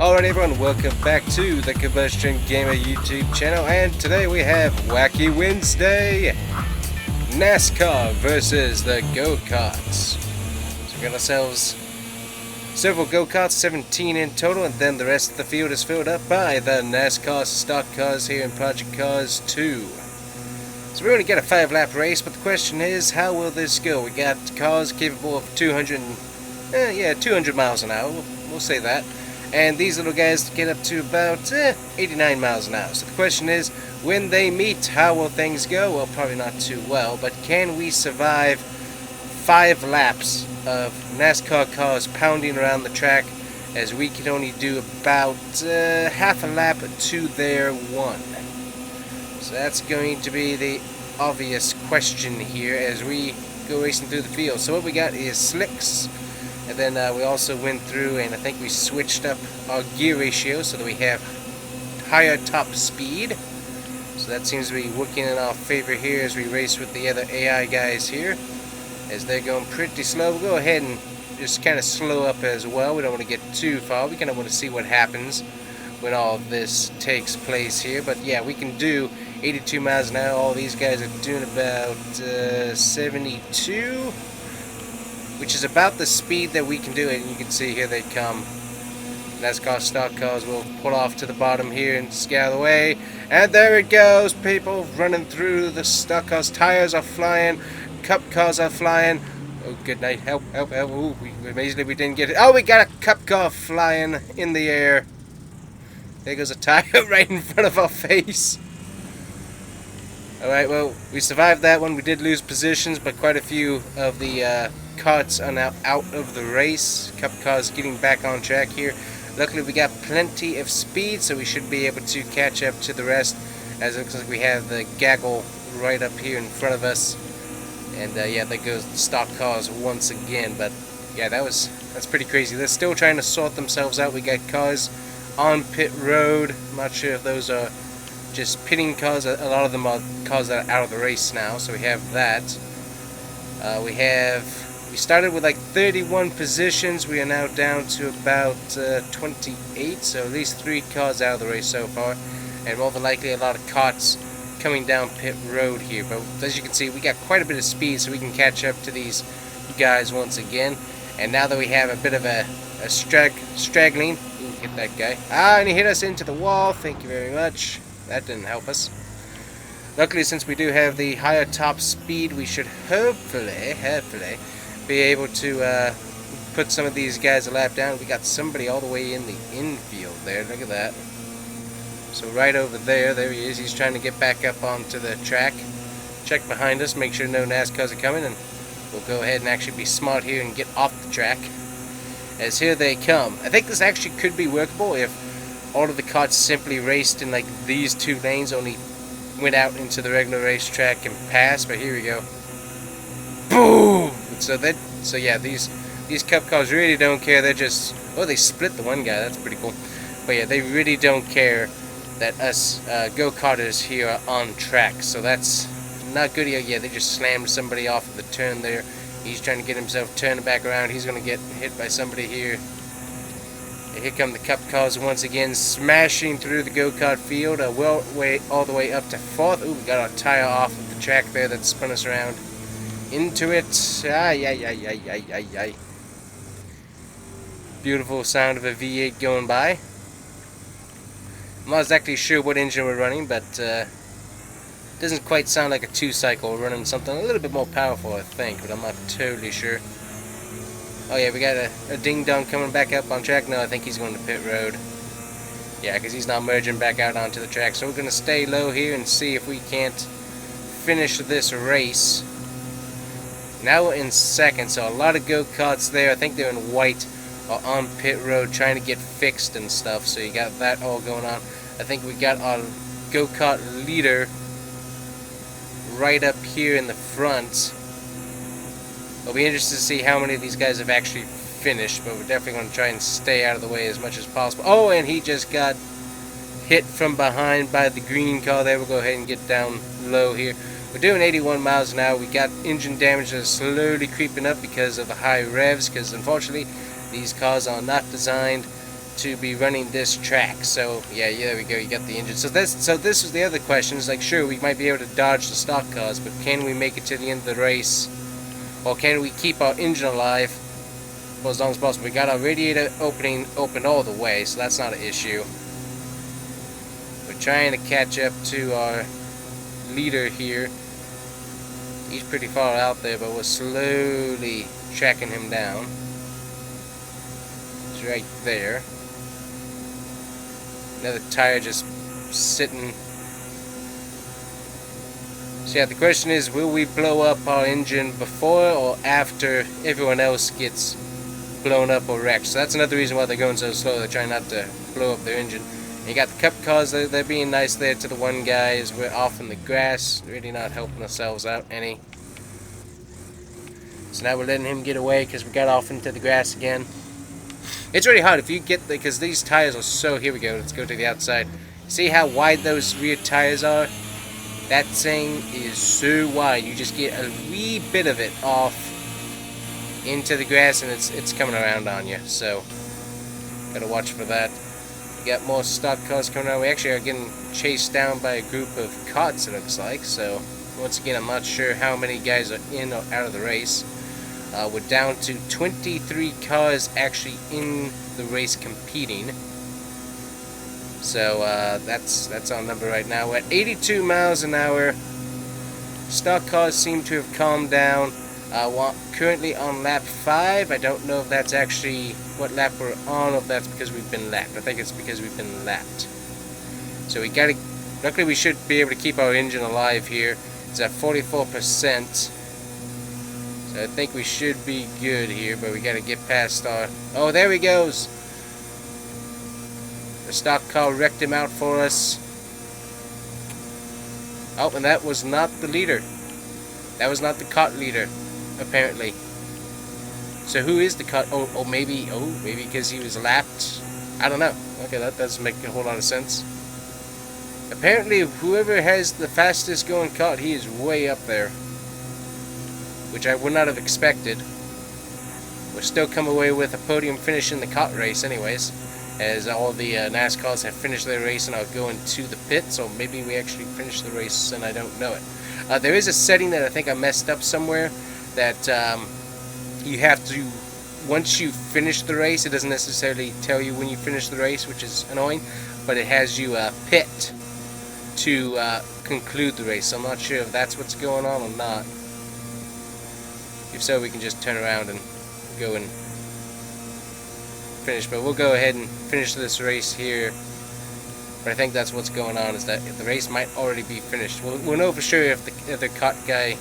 Alright everyone, welcome back to the Combustion Gamer YouTube channel, and today we have Wacky Wednesday, NASCAR versus the GoKarts. So we got ourselves several GoKarts, 17 in total, and then the rest of the field is filled up by the NASCAR stock cars here in Project Cars 2. So we're going to get a 5-lap race, but the question is, how will this go? We got cars capable of 200 miles an hour, we'll say that. And these little guys get up to about 89 miles an hour. So the question is, when they meet, how will things go? Well, probably not too well, but can we survive 5 laps of NASCAR cars pounding around the track, as we can only do about half a lap to their one? So that's going to be the obvious question here as we go racing through the field. So what we got is slicks. And then we also went through and I think we switched up our gear ratio so that we have higher top speed. So that seems to be working in our favor here as we race with the other AI guys here. As they're going pretty slow, we'll go ahead and just kind of slow up as well. We don't want to get too far. We kind of want to see what happens when all of this takes place here. But yeah, we can do 82 miles an hour. All these guys are doing about 72. Which is about the speed that we can do it, and you can see here they come. NASCAR stock cars will pull off to the bottom here and get out of the way. And there it goes, people running through the stock cars. Tires are flying, cup cars are flying. Oh, good night, help, help, help. Ooh, amazingly we didn't get it. Oh, we got a cup car flying in the air. There goes a tire right in front of our face. Alright, well, we survived that one. We did lose positions, but quite a few of the carts are now out of the race. Cup cars getting back on track here. Luckily we got plenty of speed, so we should be able to catch up to the rest, as it looks like we have the gaggle right up here in front of us. And yeah, there goes the stock cars once again. But yeah, that's pretty crazy. They're still trying to sort themselves out. We got cars on pit road. I'm not sure if those are just pitting cars. A lot of them are cars that are out of the race now, so we have that. We started with like 31 positions. We are now down to about 28, so at least 3 cars out of the race so far, and more than likely a lot of carts coming down pit road here. But as you can see, we got quite a bit of speed, so we can catch up to these guys once again. And now that we have a bit of a straggling, ooh, hit that guy. Ah, and he hit us into the wall. Thank you very much. That didn't help us. Luckily, since we do have the higher top speed, we should hopefully be able to put some of these guys a lap down. We got somebody all the way in the infield there. Look at that. So right over there, there he is. He's trying to get back up onto the track. Check behind us, make sure no NASCARs are coming, and we'll go ahead and actually be smart here and get off the track. As here they come. I think this actually could be workable if all of the carts simply raced in like these 2 lanes, only went out into the regular racetrack and passed. But here we go. Boom! So yeah, these cup cars really don't care. They're just, oh, they split the one guy. That's pretty cool. But yeah, they really don't care that us go-karters here are on track. So that's not good. Yeah, they just slammed somebody off of the turn there. He's trying to get himself turned back around. He's going to get hit by somebody here. And here come the cup cars once again, smashing through the go-kart field. All the way up to 4th. Ooh, we got our tire off of the track there that spun us around. Into it. Ay. Beautiful sound of a V8 going by. I'm not exactly sure what engine we're running, but it doesn't quite sound like a 2-cycle. We're running something a little bit more powerful, I think, but I'm not totally sure. Oh yeah, we got a ding-dong coming back up on track. No, I think he's going to pit road. Yeah, because he's not merging back out onto the track. So we're going to stay low here and see if we can't finish this race. Now we're in 2nd, so a lot of go-karts there. I think they're in white or on pit road trying to get fixed and stuff. So you got that all going on. I think we got our go-kart leader right up here in the front. It'll be interesting to see how many of these guys have actually finished, but we're definitely going to try and stay out of the way as much as possible. Oh, and he just got hit from behind by the green car there. We'll go ahead and get down low here. We're doing 81 miles an hour. We got engine damage that's slowly creeping up because of the high revs, because unfortunately these cars are not designed to be running this track. So yeah, there we go. You got the engine. So this was the other question. It's like, sure, we might be able to dodge the stock cars, but can we make it to the end of the race? Or can we keep our engine alive for as long as possible? We got our radiator open all the way, so that's not an issue. We're trying to catch up to our leader here. He's pretty far out there, but we're slowly tracking him down. He's right there. Another tire just sitting. So yeah, the question is, will we blow up our engine before or after everyone else gets blown up or wrecked? So that's another reason why they're going so slow. They're trying not to blow up their engine. And you got the cup cars, they're being nice there to the one guy as we're off in the grass, really not helping ourselves out any. So now we're letting him get away because we got off into the grass again. It's really hard if you get because these tires are so. Here we go. Let's go to the outside. See how wide those rear tires are? That thing is so wide. You just get a wee bit of it off into the grass, and it's coming around on you. So gotta watch for that. We got more stock cars coming around. We actually are getting chased down by a group of carts, it looks like. So once again, I'm not sure how many guys are in or out of the race. We're down to 23 cars actually in the race competing. So that's our number right now. We're at 82 miles an hour. Stock cars seem to have calmed down. We're currently on lap 5. I don't know if that's actually what lap we're on, or if that's because we've been lapped. I think it's because we've been lapped. So we gotta. Luckily, we should be able to keep our engine alive here. It's at 44%. So I think we should be good here, but we gotta get past our. Oh, there he goes. The stock car wrecked him out for us. Oh, and that was not the leader. That was not the cart leader, apparently. So who is the cart? Oh, maybe because he was lapped. I don't know. Okay, that doesn't make a whole lot of sense. Apparently, whoever has the fastest going cart, he is way up there, which I would not have expected. We'll still come away with a podium finish in the cart race, anyways, as all the NASCARs have finished their race and are going to the pits. Or maybe we actually finished the race and I don't know it. There is a setting that I think I messed up somewhere that you have to, once you finish the race, it doesn't necessarily tell you when you finish the race, which is annoying, but it has you pit to conclude the race. So I'm not sure if that's what's going on or not. If so, we can just turn around and go and finish. But we'll go ahead and finish this race here. But I think that's what's going on, is that the race might already be finished. We'll know for sure if the cart guy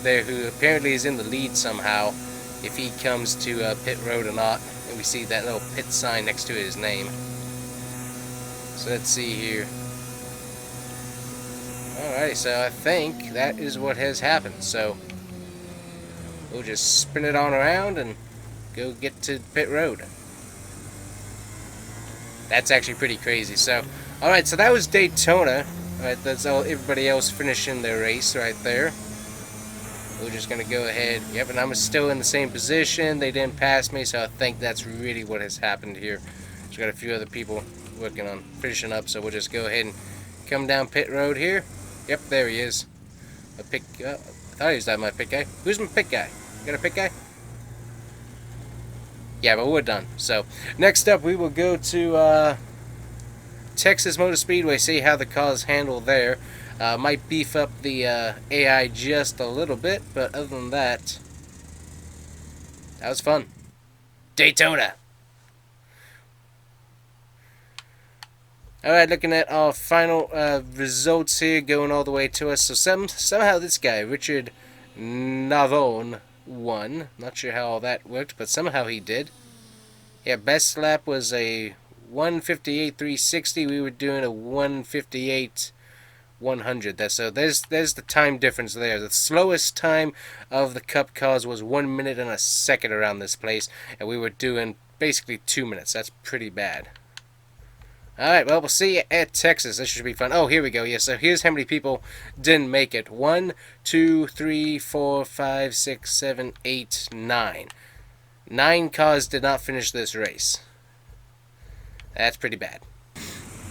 there, who apparently is in the lead somehow, if he comes to pit road or not. And we see that little pit sign next to his name. So let's see here. Alright, so I think that is what has happened. So we'll just spin it on around and go get to pit road. That's actually pretty crazy. So, alright, so that was Daytona. Alright, that's all, everybody else finishing their race right there. We're just going to go ahead. Yep, and I'm still in the same position. They didn't pass me, so I think that's really what has happened here. There's got a few other people working on finishing up, so we'll just go ahead and come down pit road here. Yep, there he is. I thought he was that my pit guy. Who's my pit guy? You got a pit guy? Yeah, but we're done. So, next up we will go to Texas Motor Speedway, see how the cars handle there. Might beef up the AI just a little bit, but other than that, that was fun. Daytona! Alright, looking at our final results here, going all the way to us. So somehow this guy, Richard Navone, won. Not sure how all that worked, but somehow he did. Yeah, best lap was a 1:58.360. We were doing a 1:58.100. So there's the time difference there. The slowest time of the Cup cars was 1 minute and a second around this place, and we were doing basically 2 minutes. That's pretty bad. Alright, well, we'll see you at Texas. This should be fun. Oh, here we go. Yeah, so here's how many people didn't make it. 1, 2, 3, 4, 5, 6, 7, 8, 9. 9 cars did not finish this race. That's pretty bad.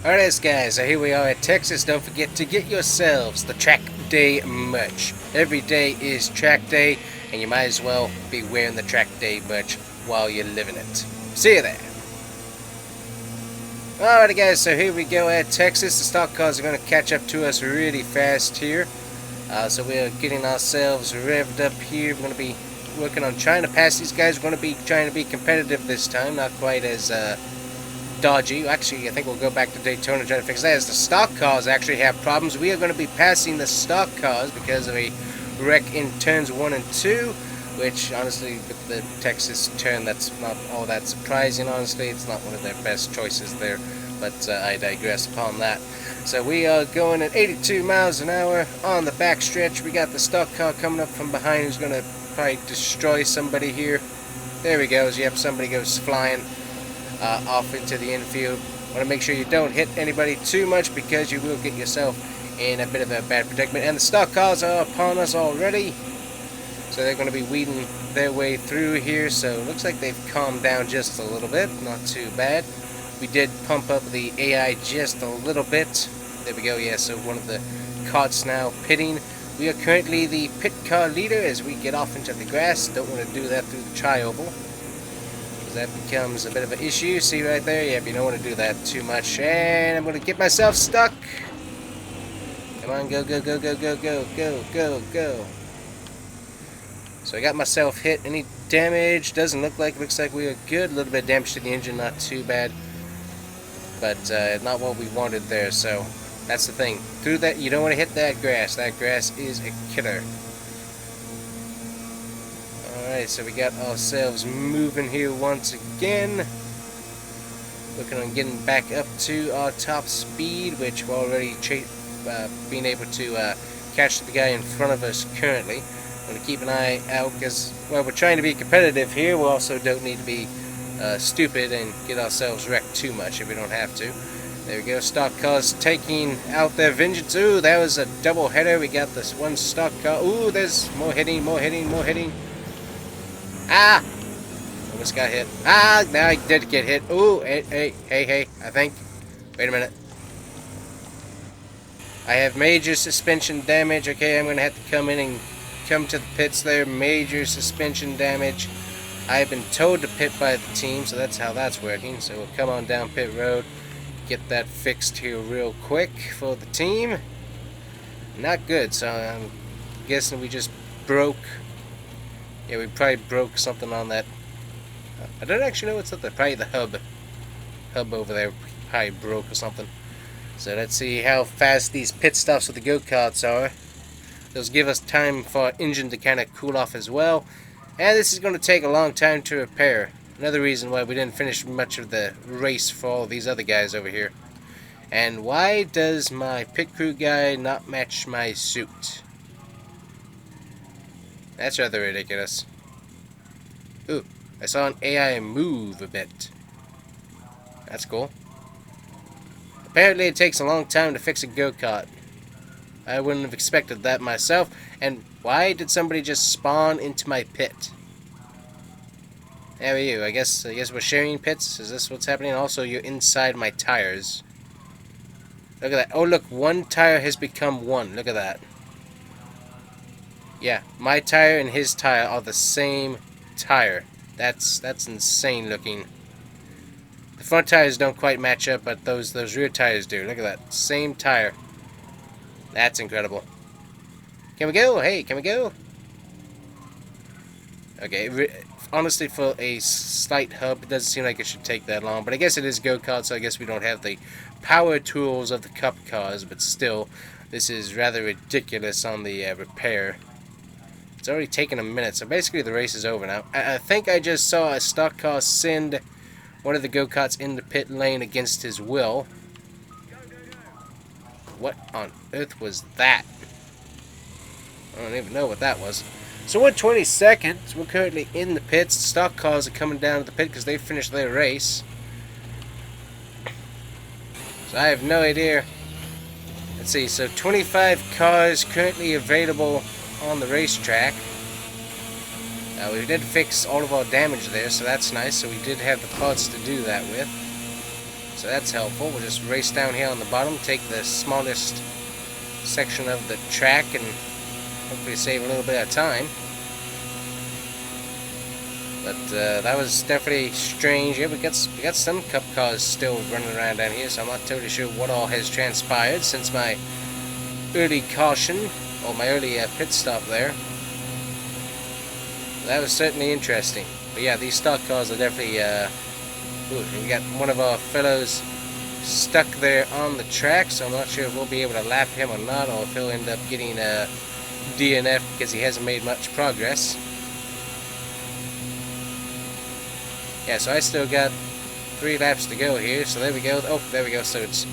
Alright guys, so here we are at Texas. Don't forget to get yourselves the track day merch. Every day is track day, and you might as well be wearing the track day merch while you're living it. See you there. Alright guys, so here we go at Texas. The stock cars are going to catch up to us really fast here. So we're getting ourselves revved up here. We're going to be working on trying to pass these guys. We're going to be trying to be competitive this time, not quite as dodgy. Actually, I think we'll go back to Daytona and try to fix that. As the stock cars actually have problems, we are going to be passing the stock cars because of a wreck in turns 1 and 2, which honestly, with the Texas turn, that's not all that surprising. Honestly, it's not one of their best choices there, but I digress upon that. So we are going at 82 miles an hour on the back stretch. We got the stock car coming up from behind who's going to probably destroy somebody here. There he goes. Yep, somebody goes flying off into the infield. Want to make sure you don't hit anybody too much because you will get yourself in a bit of a bad predicament. And the stock cars are upon us already, so they're going to be weeding their way through here. So it looks like they've calmed down just a little bit. Not too bad. We did pump up the AI just a little bit. There we go. Yeah, so one of the carts now pitting. We are currently the pit car leader as we get off into the grass. Don't want to do that through the tri-oval, that becomes a bit of an issue. See right there? Yep, you don't want to do that too much. And I'm going to get myself stuck. Come on, go, go, go, go, go, go, go, go, go. So I got myself hit. Any damage? Doesn't look like. Looks like we are good. A little bit of damage to the engine, not too bad. But not what we wanted there, so that's the thing. Through that, you don't want to hit that grass. That grass is a killer. Alright, so we got ourselves moving here once again. Looking on getting back up to our top speed, which we're already being able to catch the guy in front of us currently. I'm going to keep an eye out because, well, we're trying to be competitive here. We also don't need to be stupid and get ourselves wrecked too much if we don't have to. There we go. Stock cars taking out their vengeance. Ooh, that was a double header. We got this one stock car. Ooh, there's more hitting, more hitting, more hitting. Ah! Almost got hit. Ah! Now I did get hit. Ooh, hey, I think. Wait a minute. I have major suspension damage. Okay, I'm going to have to come in and come to the pits there. Major suspension damage. I have been told to pit by the team, so that's how that's working. So we'll come on down pit road. Get that fixed here real quick for the team. Not good, so I'm guessing we just broke. Yeah, we probably broke something on that. I don't actually know what's up there. Probably the hub. Hub over there probably broke or something. So let's see how fast these pit stops with the go-karts are. Those give us time for our engine to kind of cool off as well. And this is going to take a long time to repair. Another reason why we didn't finish much of the race for all of these other guys over here. And why does my pit crew guy not match my suit? That's rather ridiculous. Ooh, I saw an AI move a bit. That's cool. Apparently it takes a long time to fix a go-kart. I wouldn't have expected that myself. And why did somebody just spawn into my pit? How are you? I guess we're sharing pits. Is this what's happening? Also, you're inside my tires. Look at that. Oh, look, one tire has become one. Look at that. Yeah, my tire and his tire are the same tire. That's insane looking. The front tires don't quite match up, but those rear tires do. Look at that. Same tire. That's incredible. Can we go? Hey, can we go? Okay, honestly, for a slight hub, it doesn't seem like it should take that long. But I guess it is go-kart, so I guess we don't have the power tools of the cup cars. But still, this is rather ridiculous on the repair. It's already taken a minute, so basically the race is over now. I think I just saw a stock car send one of the go-karts in the pit lane against his will. What on earth was that? I don't even know what that was. So we're 20 seconds. We're currently in the pits. The stock cars are coming down to the pit because they finished their race. So I have no idea. Let's see. So 25 cars currently available on the racetrack. We did fix all of our damage there, so that's nice. So we did have the parts to do that with. So that's helpful. We'll just race down here on the bottom, take the smallest section of the track, and hopefully save a little bit of time. But that was definitely strange. Yeah, we got some Cup cars still running around down here, so I'm not totally sure what all has transpired since my early caution, or my early pit stop there. That was certainly interesting. But yeah, these stock cars are definitely, we got one of our fellows stuck there on the track, so I'm not sure if we'll be able to lap him or not, or if he'll end up getting a DNF because he hasn't made much progress. Yeah, so I still got 3 laps to go here, so there we go. Oh, there we go, so it's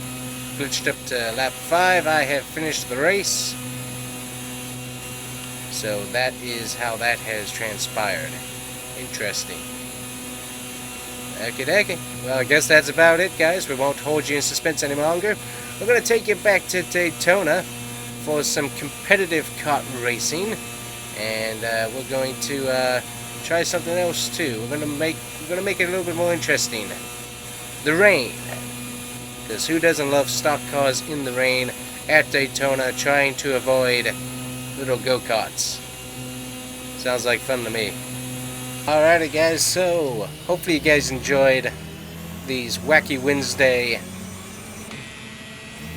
glitched up to lap 5. I have finished the race. So that is how that has transpired. Interesting. Okie-dokie. Well, I guess that's about it, guys. We won't hold you in suspense any longer. We're going to take you back to Daytona for some competitive kart racing. And we're going to try something else too. We're gonna make it a little bit more interesting. The rain, because who doesn't love stock cars in the rain at Daytona, trying to avoid little go-karts? Sounds like fun to me. Alrighty, guys. So hopefully you guys enjoyed these Wacky Wednesday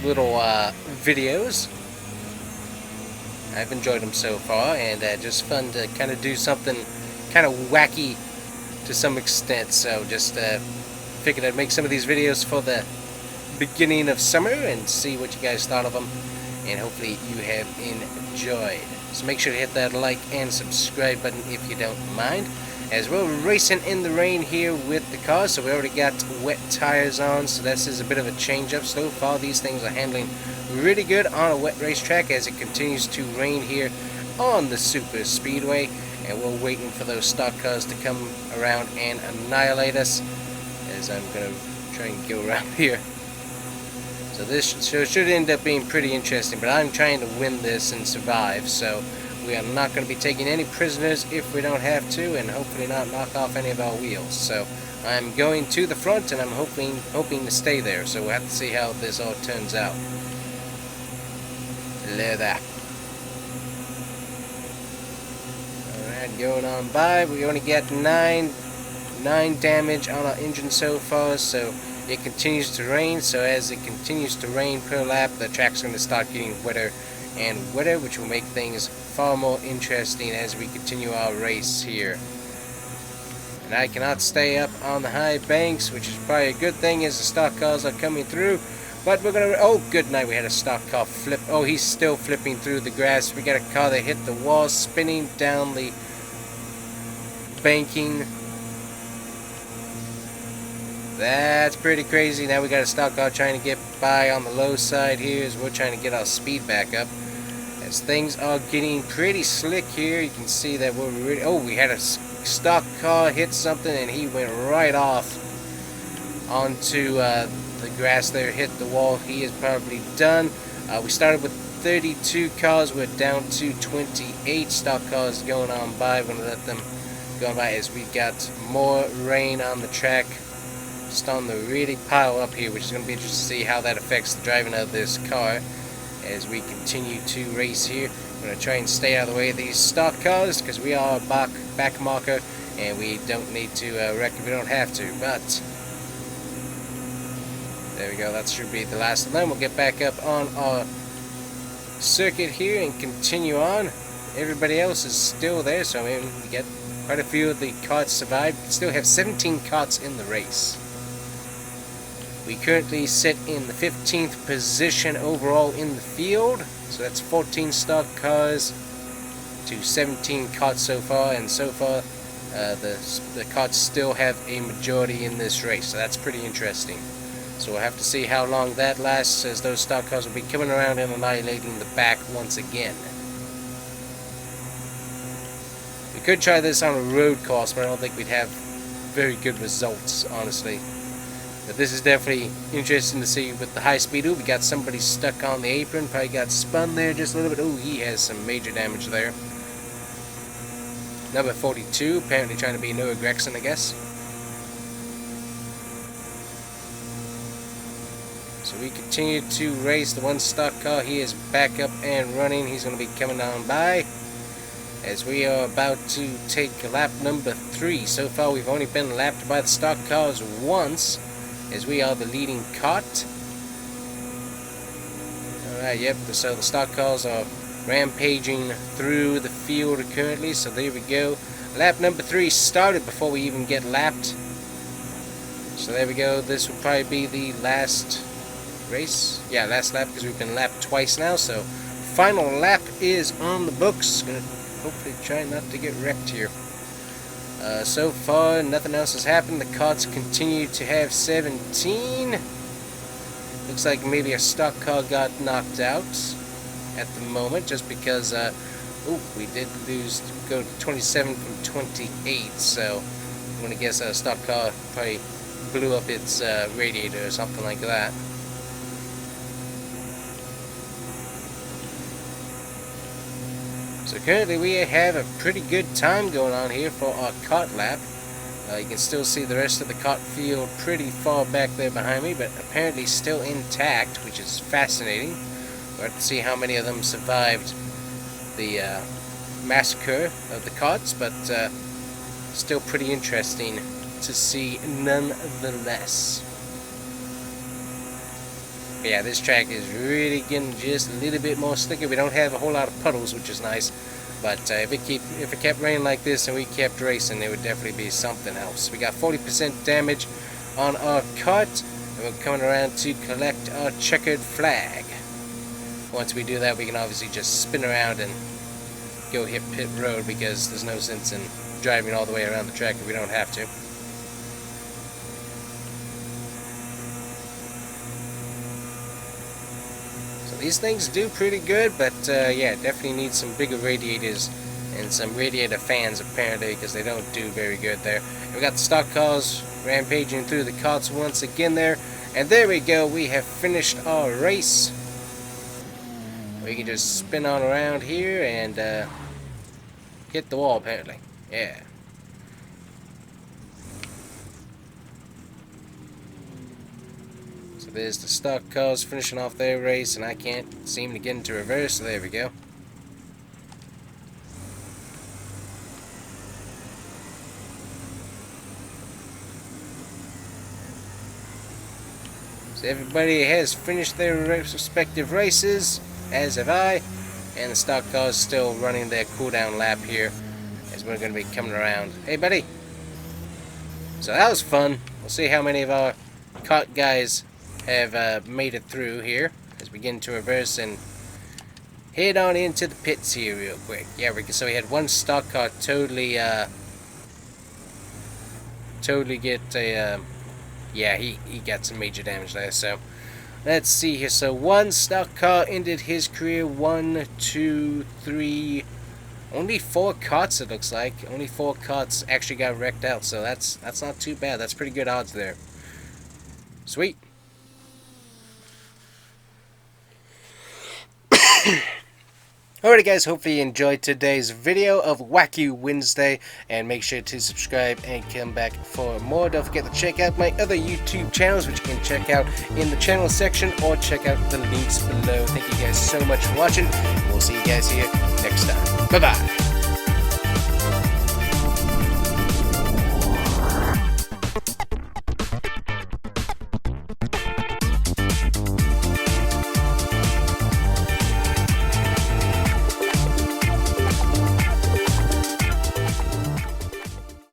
little videos. I've enjoyed them so far, and just fun to kind of do something kind of wacky to some extent. So just figured I'd make some of these videos for the beginning of summer and see what you guys thought of them, and hopefully you have enjoyed. So make sure to hit that like and subscribe button if you don't mind. As we're racing in the rain here with the car, so we already got wet tires on, so this is a bit of a change up. So far these things are handling really good on a wet racetrack as it continues to rain here on the Super Speedway. And we're waiting for those stock cars to come around and annihilate us, as I'm going to try and go around here. So this should end up being pretty interesting, but I'm trying to win this and survive, so we are not going to be taking any prisoners if we don't have to, and hopefully not knock off any of our wheels. So I'm going to the front, and I'm hoping to stay there, so we'll have to see how this all turns out. Leather. Going on by, we only get 9 damage on our engine so far, so it continues to rain. So as it continues to rain per lap, the track's going to start getting wetter and wetter, which will make things far more interesting as we continue our race here. And I cannot stay up on the high banks, which is probably a good thing as the stock cars are coming through. But we're gonna, oh good night, we had a stock car flip. Oh, he's still flipping through the grass. We got a car that hit the wall, spinning down the banking. That's pretty crazy. Now we got a stock car trying to get by on the low side here as we're trying to get our speed back up. As things are getting pretty slick here, you can see that we're really, oh, we had a stock car hit something and he went right off onto the grass there, hit the wall. He is probably done. We started with 32 cars, we're down to 28 stock cars going on by. We're going to let them go by as we got more rain on the track. Starting to really pile up here, which is going to be interesting to see how that affects the driving of this car as we continue to race here. I'm going to try and stay out of the way of these stock cars because we are a back marker and we don't need to wreck if we don't have to. But there we go, that should be the last of them. We'll get back up on our circuit here and continue on. Everybody else is still there, so I mean, we get quite a few of the karts survived. We still have 17 karts in the race. We currently sit in the 15th position overall in the field, so that's 14 stock cars to 17 karts so far, and so far the karts still have a majority in this race, so that's pretty interesting. So we'll have to see how long that lasts, as those stock cars will be coming around and annihilating the back once again. We could try this on a road course, but I don't think we'd have very good results, honestly. But this is definitely interesting to see with the high speed. Ooh, we got somebody stuck on the apron, probably got spun there just a little bit. Ooh, he has some major damage there. Number 42, apparently trying to be Noah Gregson, I guess. So we continue to race. The one stock car, he is back up and running. He's going to be coming on by as we are about to take lap number 3. So far we've only been lapped by the stock cars once, as we are the leading cart. Alright, yep, so the stock cars are rampaging through the field currently, so there we go. Lap number 3 started before we even get lapped. So there we go, this will probably be the last race. Yeah, last lap, because we've been lapped twice now, so final lap is on the books. Gonna hopefully try not to get wrecked here. So far, nothing else has happened. The carts continue to have 17. Looks like maybe a stock car got knocked out at the moment, just because, we did go to 27 from 28, so I'm gonna guess a stock car probably blew up its radiator or something like that. So currently we have a pretty good time going on here for our kart lap. You can still see the rest of the kart field pretty far back there behind me, but apparently still intact, which is fascinating. We'll have to see how many of them survived the massacre of the karts, but still pretty interesting to see nonetheless. But yeah, this track is really getting just a little bit more slicker. We don't have a whole lot of puddles, which is nice. But if it kept raining like this and we kept racing, it would definitely be something else. We got 40% damage on our kart, and we're coming around to collect our checkered flag. Once we do that, we can obviously just spin around and go hit pit road, because there's no sense in driving all the way around the track if we don't have to. These things do pretty good, but yeah, definitely need some bigger radiators and some radiator fans apparently, because they don't do very good there. And we got the stock cars rampaging through the karts once again there, and there we go, we have finished our race. We can just spin on around here and hit the wall apparently. Yeah. There's the stock cars finishing off their race, and I can't seem to get into reverse, so there we go. So everybody has finished their respective races, as have I, and the stock cars still running their cooldown lap here, as we're going to be coming around. Hey buddy! So that was fun. We'll see how many of our kart guys have made it through here as we get into reverse and head on into the pits here real quick. Yeah, so we had one stock car totally get a yeah, he got some major damage there. So let's see here. So one stock car ended his career. 1, 2, 3, only 4 karts, it looks like. Only 4 karts actually got wrecked out, so that's not too bad. That's pretty good odds there. Sweet. Alrighty guys, hopefully you enjoyed today's video of Wacky Wednesday, and make sure to subscribe and come back for more. Don't forget to check out my other YouTube channels, which you can check out in the channel section, or check out the links below. Thank you guys so much for watching, and we'll see you guys here next time. Bye bye.